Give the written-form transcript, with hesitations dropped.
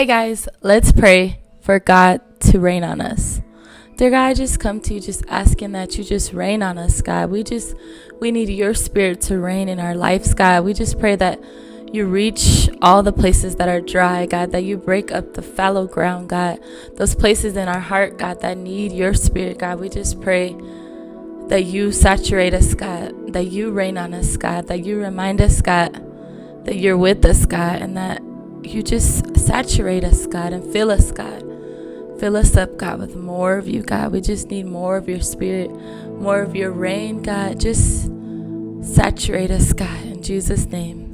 Hey guys, let's pray for God to rain on us. Dear God, I just come to you just asking that you just rain on us, God. We need your spirit to reign in our lives, God. We just pray that you reach all the places that are dry, God, that you break up the fallow ground, God. Those places in our heart, God, that need your spirit, God. We just pray that you saturate us, God, that you rain on us, God, that you remind us, God, that you're with us, God, and that you just saturate us, God, and fill us, God. Fill us up, God, with more of you, God. We just need more of your spirit, more of your rain, God. Just saturate us, God, in Jesus' name.